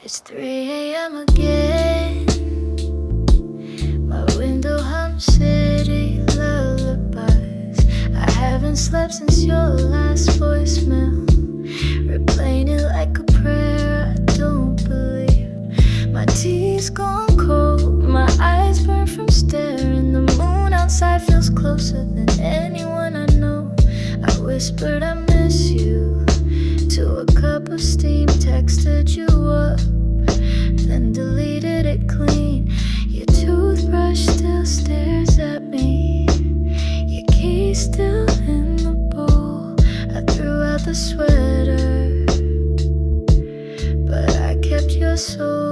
It's 3 a.m. again. My window hums city lullabies. I haven't slept since your last voicemail, replaying it like a prayer I don't believe. My tea's gone cold, my eyes burn from staring. The moon outside feels closer than anyone I know. I whispered I miss you to a cup of steam, texted you up, then deleted it clean. Your toothbrush still stares at me, your key's still in the bowl. I threw out the sweater, but I kept your soul.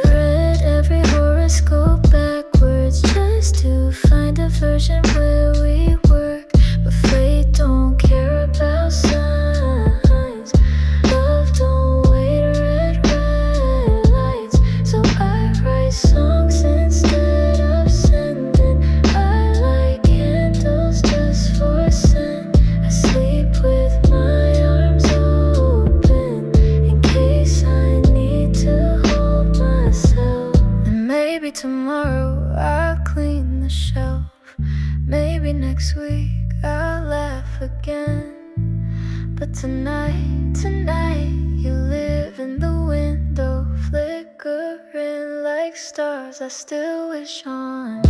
Read every horoscope backwards just to find a version where we work, but fate don't care about signs. Love don't wait red lights, so I write songs instead of sending. I light candles just for scent. I sleep with my arms open in case I need to hold myself. And maybe tomorrow I'll clean the shelf. Maybe next week I'll laugh again. But tonight, you live in the window, flickering like stars I still wish on.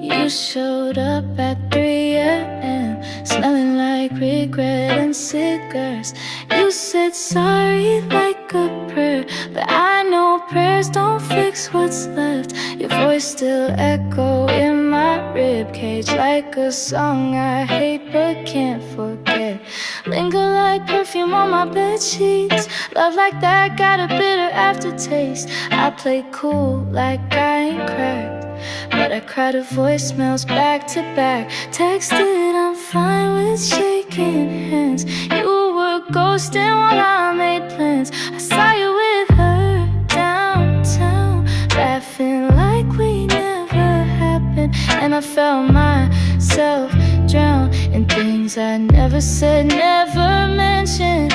You showed up at 3 a.m. smelling like regret and cigars. You said sorry like a prayer, but I know prayers don't fix what's left. Your voice still echo in my ribcage like a song I hate but can't forget. Linger like perfume on my bed sheets. Love like that got a bitter aftertaste. I play cool like I ain't cracked, but I cried her voicemails back to back. Texted I'm fine with shaking hands. You were ghosting while I made plans. I saw you with her downtown, laughing like we never happened. And I felt myself drown in things I never said, never mentioned.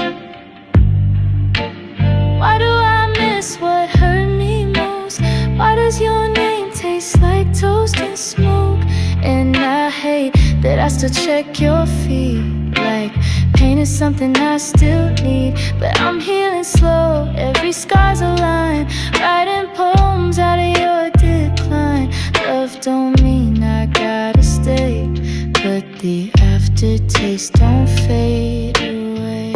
Why do I miss what hurt me most? Why does your name taste like toast and smoke? And I hate that I still check your feed, like pain is something I still need. But I'm healing slow, every scar's a line, writing poems out of your decline. Love don't mean I gotta stay, but the aftertaste don't fade away.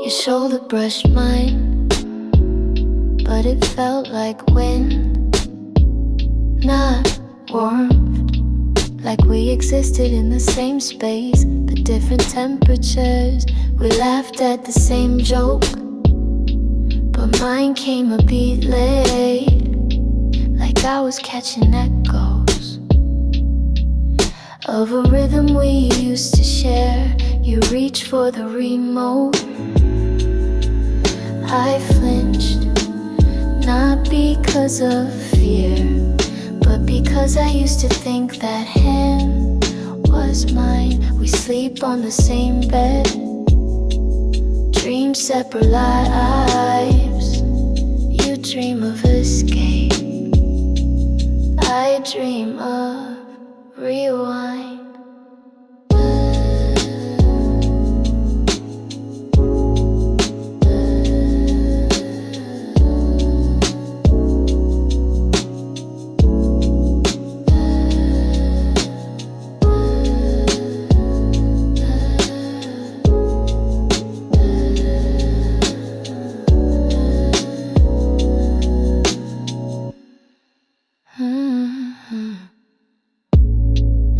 Your shoulder brushed mine, but it felt like wind, not warmth. Like we existed in the same space, but different temperatures. We laughed at the same joke, but mine came a beat late, like I was catching echoes of a rhythm we used to share. You reach for the remote. I flinched, not because of fear, but because I used to think that hand was mine. We sleep on the same bed, dream separate lives. You dream of escape, I dream of rewind.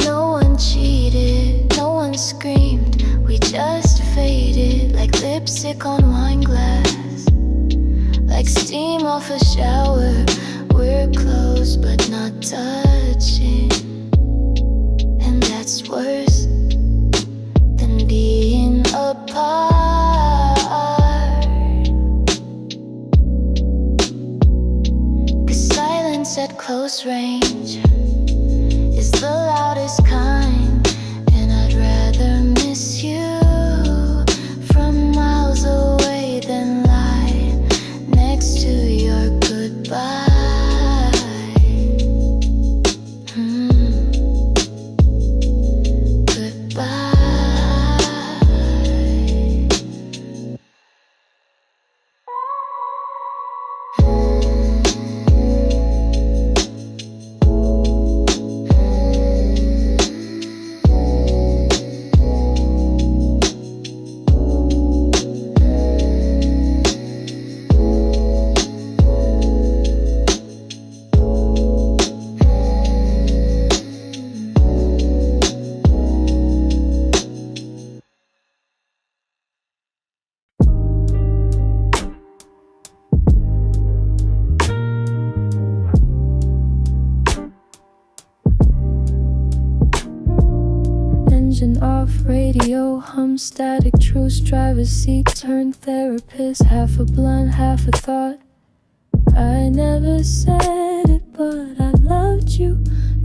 No one cheated, no one screamed. We just faded like lipstick on wine glass, like steam off a shower. We're close but not touching, and that's worse than being apart. 'Cause silence at close range is the loudest kind, and I'd rather miss you from miles away than lie next to your goodbye. Engine off, radio hum, static truce, driver's seat turn therapist, half a blunt, half a thought. I never said it, but I loved you,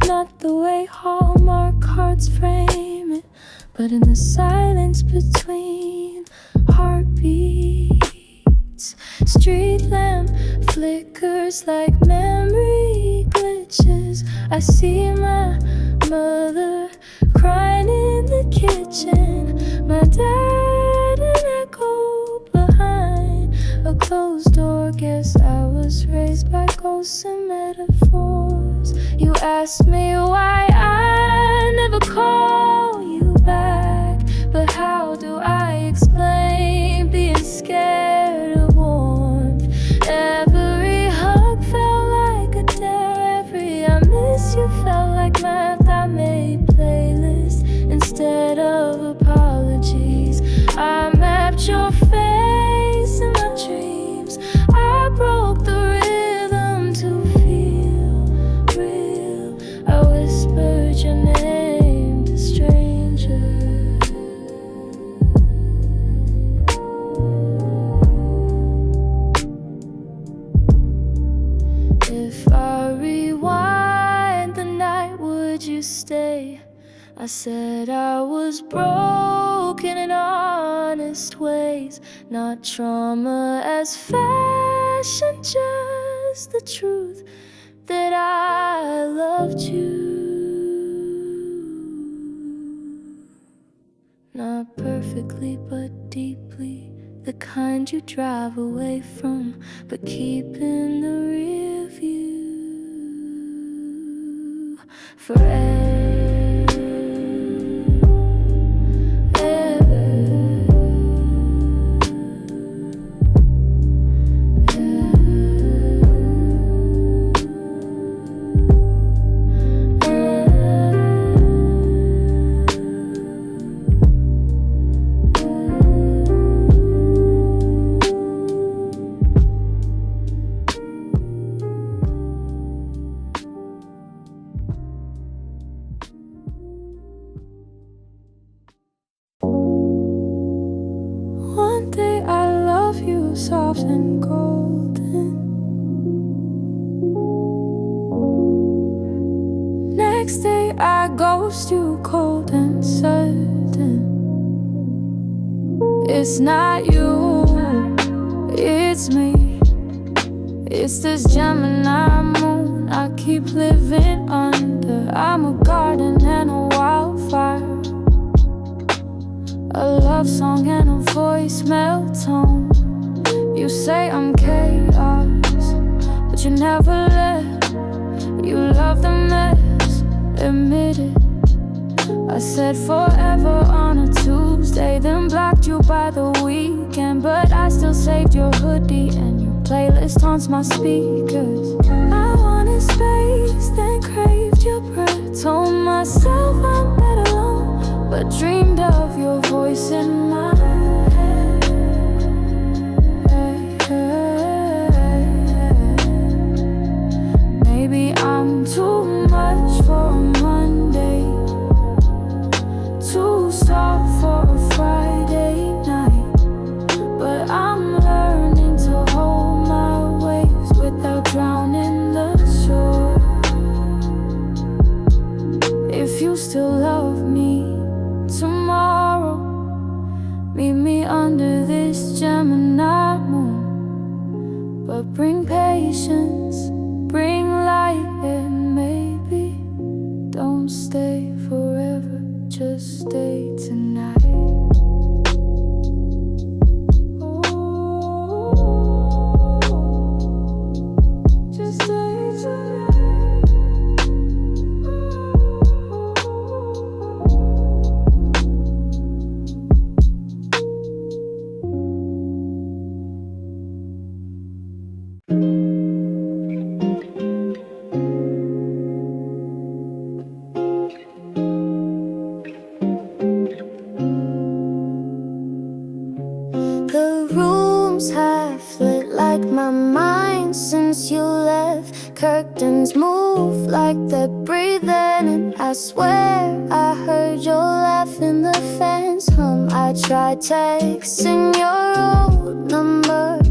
not the way Hallmark cards frame it, but in the silence between heartbeats. Street lamp flickers like memory glitches. I see my mother crying in the kitchen, my dad an echo behind a closed door. Guess I was raised by ghosts and metaphors. You asked me why I never call you back, but how do I explain being scared of warmth? Every hug felt like a dare, every I miss you felt like math. I made playlists instead of apologies. I mapped your face in my dreams. I broke the rhythm to feel real. I whispered your name to strangers. If I rewind the night, would you stay? I said I was broken in honest ways, not trauma as fashion, just the truth that I loved you. Not perfectly but deeply, the kind you drive away from, but keep in the rear view forever. soft and golden. Next day I ghost you cold and certain. It's not you, it's me. It's this Gemini moon I keep living under. I'm a garden and a wildfire, a love song and a voicemail tone. You say I'm chaos, but you never let. You love the mess, admit it. I said forever on a Tuesday, then blocked you by the weekend. But I still saved your hoodie and your playlist haunts my speakers. I wanted space, then craved your breath. Told myself I'm better alone, but dreamed of your voice in my head. Maybe I'm too much for a Monday, too soft for a Friday night. But I'm learning to hold my waves without drowning the shore. If you still love me tomorrow, meet me under this Gemini moon. But bring patience, bring light, and maybe don't stay forever, just stay tonight. Just stay tonight. The rooms have lit like my mind since you left. Curtains move like they're breathing, and I swear I heard your laugh in the fence hum. I tried texting your old number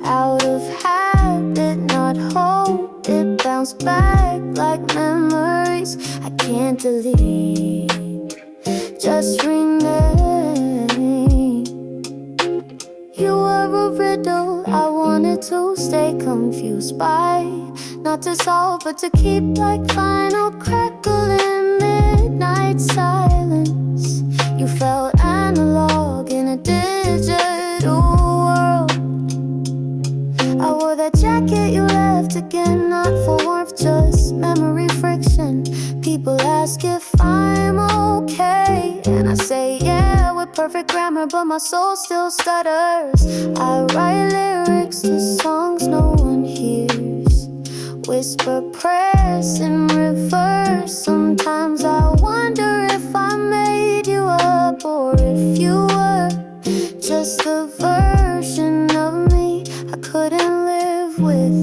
out of habit, not hope. It bounced back like memories I can't delete, just rename. You were a riddle I wanted to stay confused by, not to solve but to keep like final crackle in midnight silence. You felt analog in a digital world. I wore that jacket you left again, not for warmth, just memory friction. People ask if I'm okay, and I say yeah, with perfect grammar, but my soul still stutters. I write lyrics to songs no one hears, whisper prayers in reverse. Sometimes I wonder if I made you up, or if you were just a version of me I couldn't live with.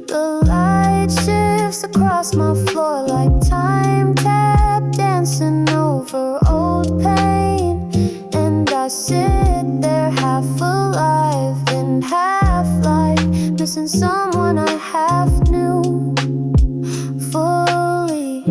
The light shifts across my floor like time tap dancing over old pain, and I sit there half alive and half like missing someone I half knew fully.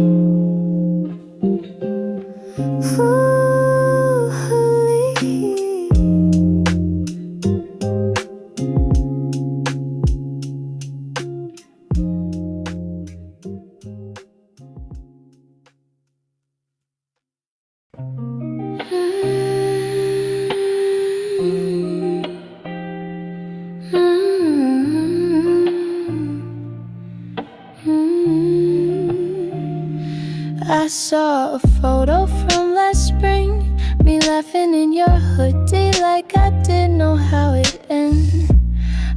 I saw a photo from last spring, me laughing in your hoodie like I didn't know how it ended.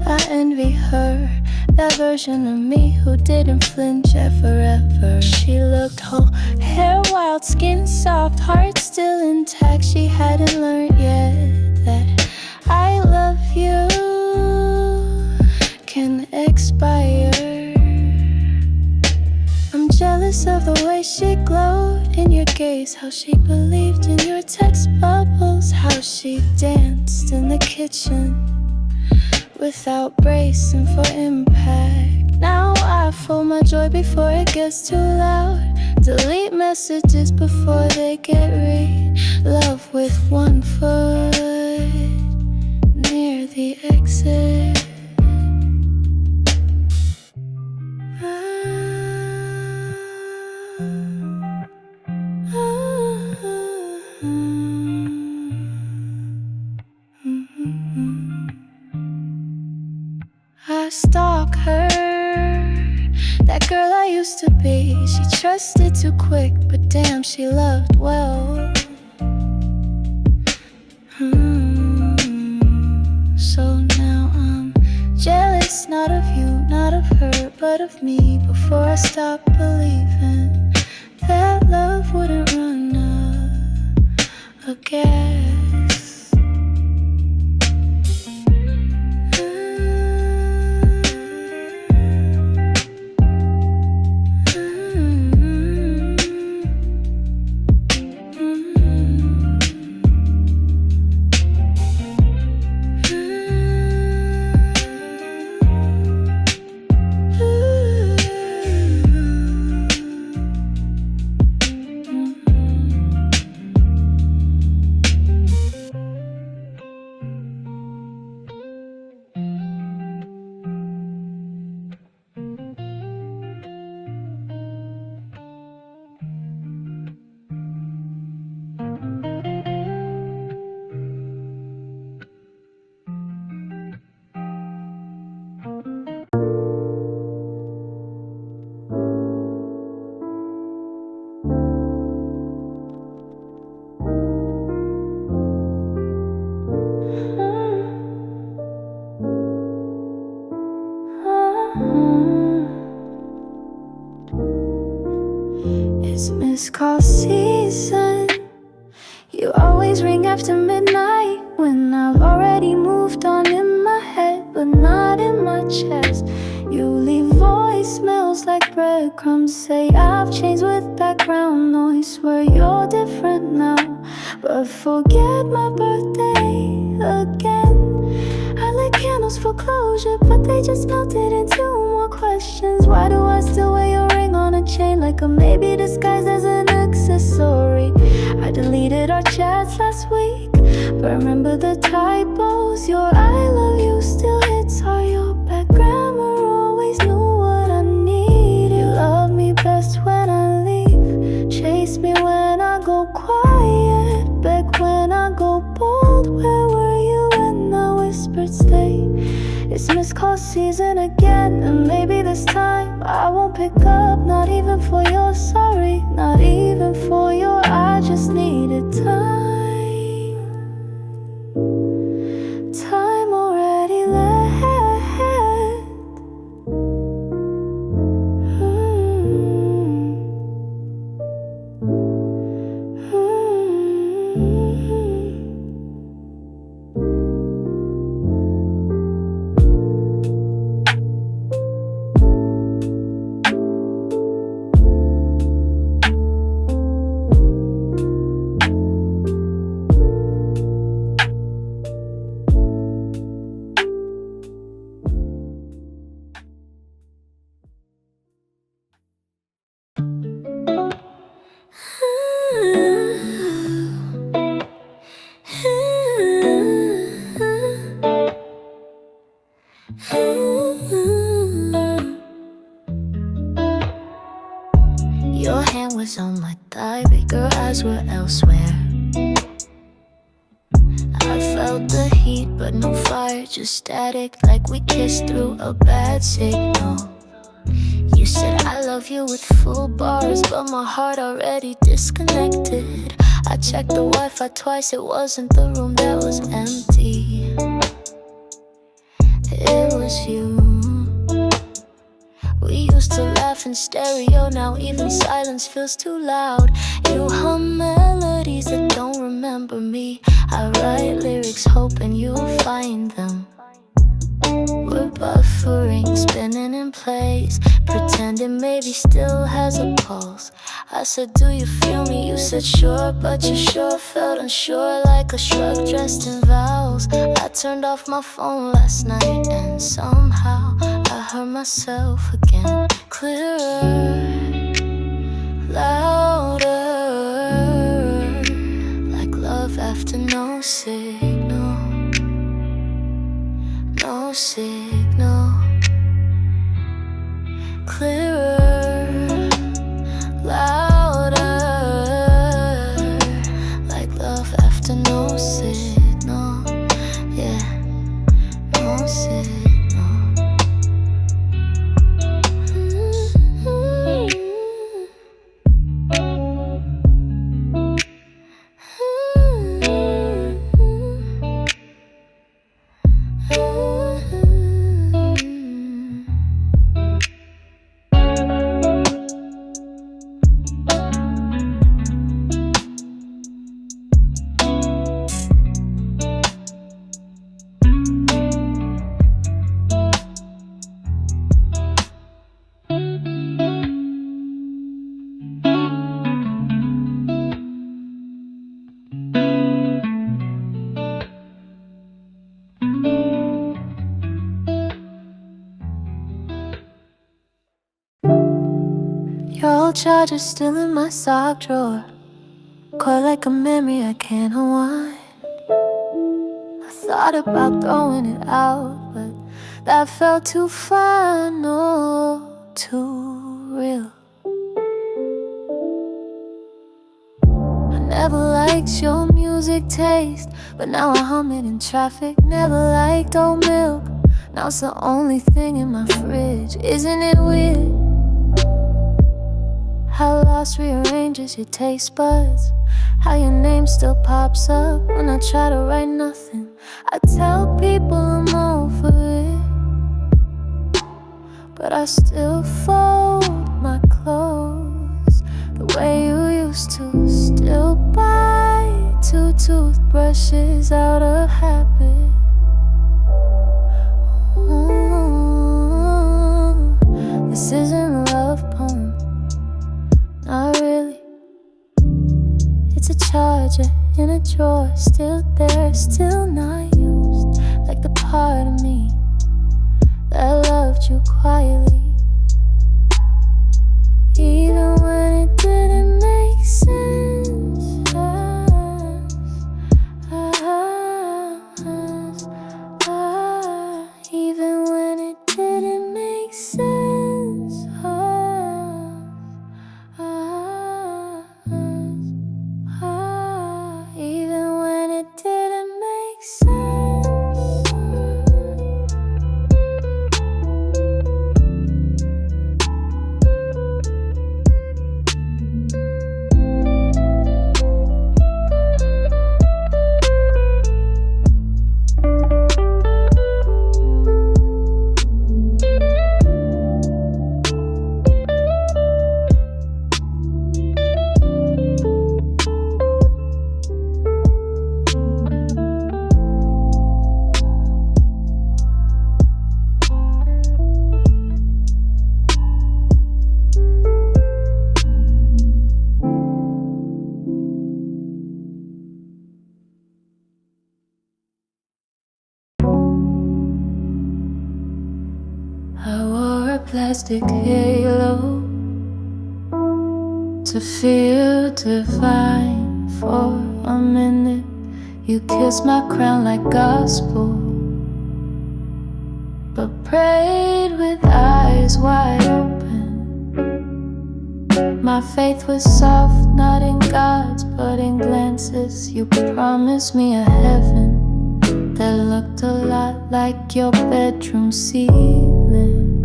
I envy her, that version of me who didn't flinch at forever. She looked whole, hair wild, skin soft, heart still intact. She hadn't learned yet that I love you can expire. I'm jealous jealous of the way she glowed in your gaze, how she believed in your text bubbles, how she danced in the kitchen without bracing for impact. Now I fold my joy before it gets too loud, delete messages before they get read. Love with one foot near the exit. I stalk her, that girl I used to be. She trusted too quick, but damn, she loved well. So now I'm jealous, not of you, not of her, but of me. Before I stop believing that love wouldn't run out of gas. It's missed call season. You always ring after midnight when I've already moved on in my head, but not in my chest. You leave voicemails like breadcrumbs, say I've changed with background noise. Swear you're different now, but forget my birthday again. I lit candles for closure, but they just melted into more questions. Why do I still wear your ring on a chain like a maybe disguised as an accessory? I deleted our chats last week, but remember the typos. Your I love you still hits hard. Your bad grammar always knew what I need. You love me best when I leave, chase me when I go quiet, beg when I go bold. Where were you when I whispered stay? It's missed call season again, and maybe this time I won't pick up. Not even for your sorry, not even for your I just needed time. Time already left. Your hand was on my thigh, but your eyes were elsewhere. I felt the heat, but no fire, just static, like we kissed through a bad signal. You said I love you with full bars, but my heart already disconnected. I checked the Wi-Fi twice, it wasn't the room that was empty. It was you. We used to laugh in stereo, now even silence feels too loud. You hum melodies that don't remember me. I write lyrics hoping you'll find them. We're buffering, spinning in place, pretending maybe still has a pulse. I said, do you feel me? You said sure, but you sure felt unsure, like a shrug dressed in vows. I turned off my phone last night and somehow I heard myself again, clearer, louder, like love after no signal, no signal. Clearer, louder, like love after no signal. Yeah, no signal. Your old charger's still in my sock drawer, caught like a memory I can't unwind. I thought about throwing it out, but that felt too final, too real. I never liked your music taste, but now I hum it in traffic. Never liked oat milk, now it's the only thing in my fridge. Isn't it weird how lost rearranges your taste buds? How your name still pops up when I try to write nothing. I tell people I'm over it, but I still fold my clothes the way you used to. Still buy 2 toothbrushes out of habit. This isn't a love poem, not really. It's a charger in a drawer, still there, still not used. Like the part of me that loved you quietly, even when it didn't make sense. Even when it didn't make sense. Even when it didn't make sense. I wore a plastic halo to feel divine for a minute. You kissed my crown like gospel, but prayed with eyes wide open. My faith was soft, not in God's, but in glances. You promised me a heaven that looked a lot like your bedroom ceiling.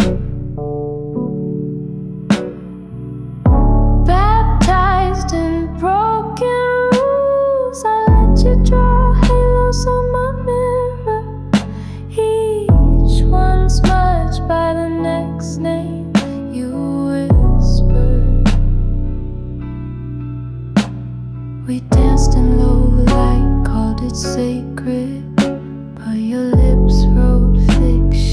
Baptized in broken rules, I let you draw halos on my mirror, each one smudged by the next name you whispered. We danced in low light, called it sacred, but your lips wrote fiction.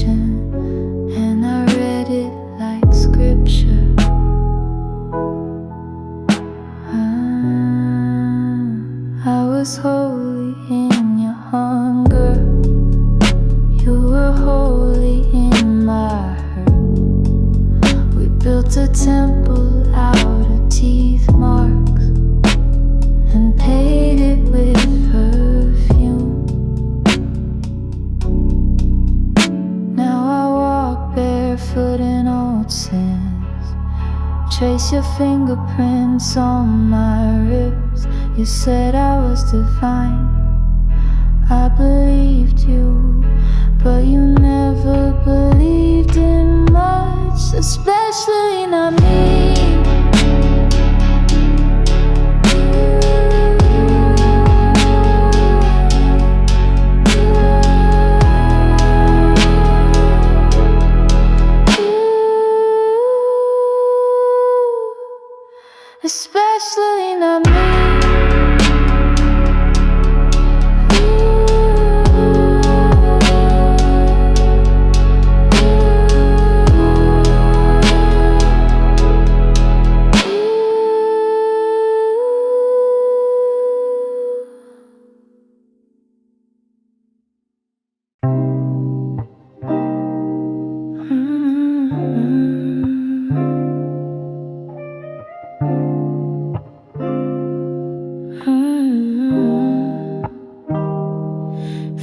was holy in your hunger. You were holy in my hurt. We built a temple out of teeth marks and paid it with perfume. Now I walk barefoot in old sins, trace your fingerprints on my ribs. You said I was divine, I believed you, but you never believed in much, especially not me. Especially not me.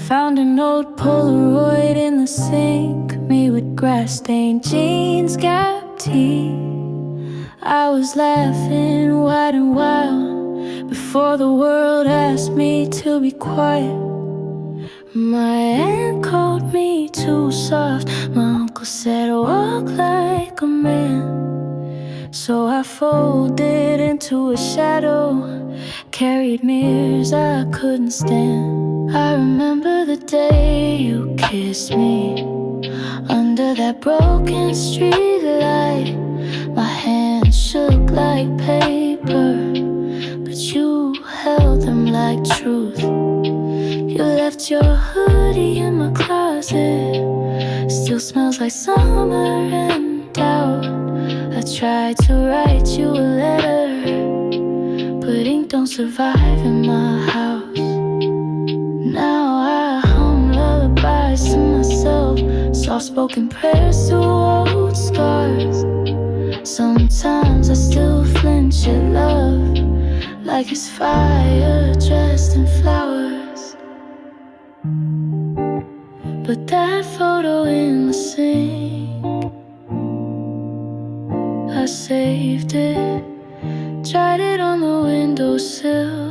Found an old Polaroid in the sink, me with grass-stained jeans, Gap tee. I was laughing wide and wild before the world asked me to be quiet. My aunt called me too soft, my uncle said walk like a man. So I folded into a shadow, carried mirrors I couldn't stand. I remember the day you kissed me under that broken street light. My hands shook like paper, but you held them like truth. You left your hoodie in my closet, still smells like summer and doubt. I tried to write you a letter, but ink don't survive in my house. Now I hum lullabies to myself, soft-spoken prayers to old scars. Sometimes I still flinch at love, like it's fire dressed in flowers. But that photo in the sink, I saved it, tried it on the windowsill.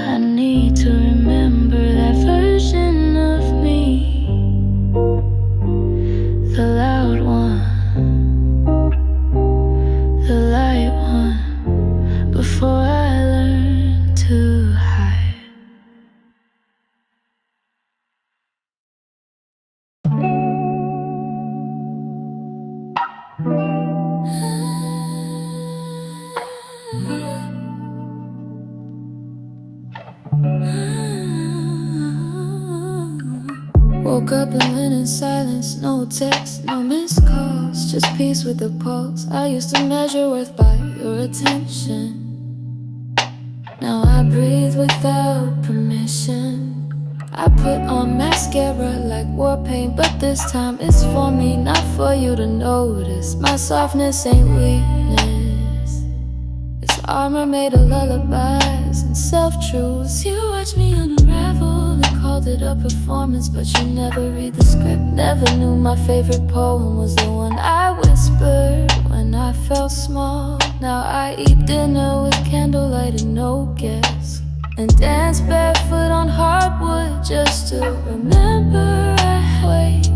I need to remember that version of me, the loud one, the light one, before I learned to hide. Woke up and went in silence, no text, no missed calls, just peace with the pulse. I used to measure worth by your attention. Now I breathe without permission. I put on mascara like war paint, but this time it's for me, not for you to notice. My softness ain't weakness, it's armor made of lullabies and self-truths. You watch me unravel and called it a performance, but you never read the script. Never knew my favorite poem was the one I whispered when I felt small. Now I eat dinner with candlelight and no guests, and dance barefoot on hardwood just to remember I wait.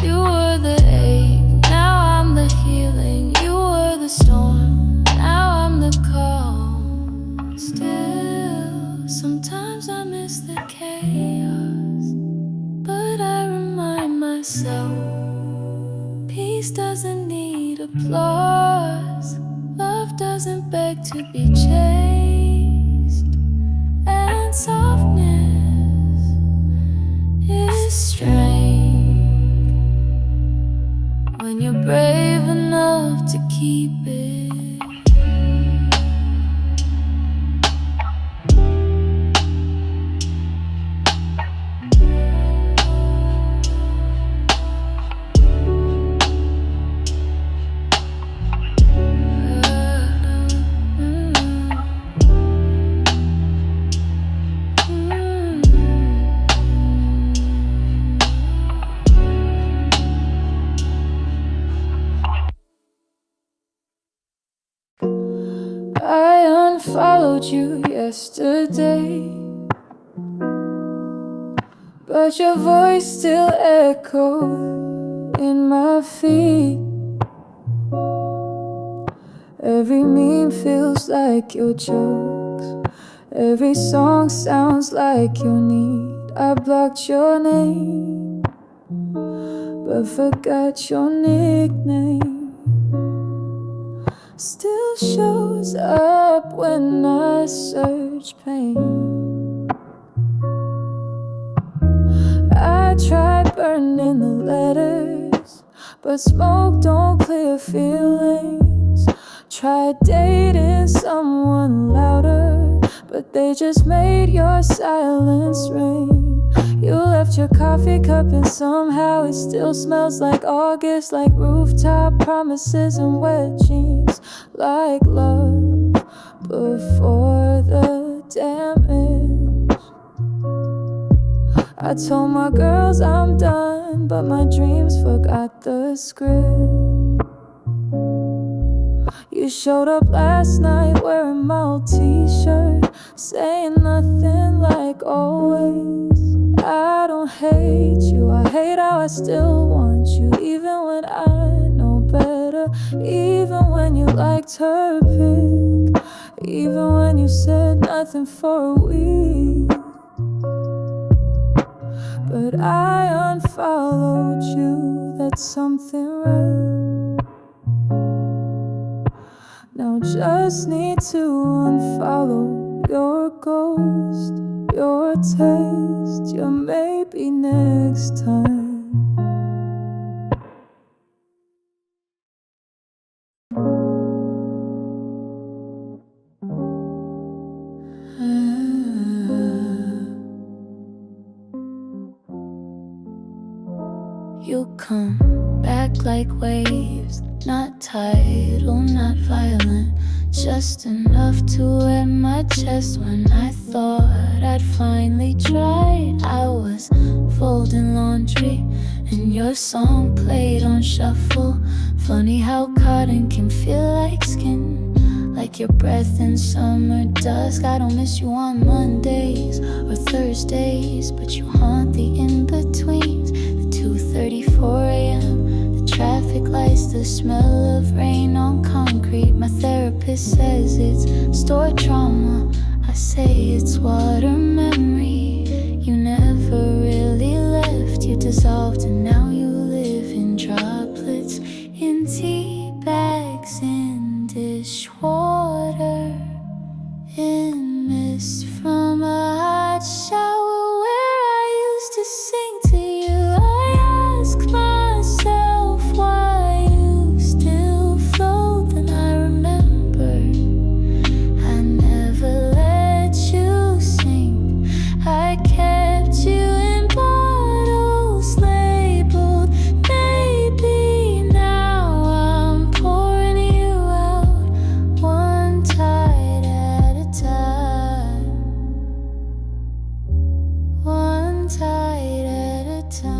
You were the ache, now I'm the healing. You were the storm, now I'm the calm. Still, sometimes I miss the chaos, but I remind myself peace doesn't need applause. Love doesn't beg to be chased, and softness is strange when you're brave enough to keep it. unfollowed you yesterday, but your voice still echoed in my feed. Every meme feels like your jokes, every song sounds like your need. I blocked your name, but forgot your nickname. Still shows up when I search pain. I tried burning the letters, but smoke don't clear feelings. Tried dating someone louder, but they just made your silence ring. You left your coffee cup and somehow it still smells like August, like rooftop promises and wet jeans, like love before the damage. I told my girls I'm done, but my dreams forgot the script. You showed up last night wearing my old t-shirt, saying nothing like always. I don't hate you, I hate how I still want you, even when I know better, even when you liked her pic, even when you said nothing for a week. But I unfollowed you, that's something right. Now just need to unfollow your ghost, your taste, your maybe next time. You come back like waves, not tidal, not violent, just enough to wet my chest. When I thought I'd finally tried, I was folding laundry and your song played on shuffle. Funny how cotton can feel like skin, like your breath in summer dusk. I don't miss you on Mondays or Thursdays, but you haunt the in-betweens, the 2:34 a.m., the traffic lights, the smell of rain on concrete. My therapist says it's stored trauma, I say it's water memory. You never really left, you dissolved and now you live in droplets, in tea bags, in dishwater, in mist from a hot shower where I used to sing to you. I ask myself why you still float, then I remember I never let you sink. I kept you in bottles labeled maybe. Now I'm pouring you out, one tide at a time, one tide at a time.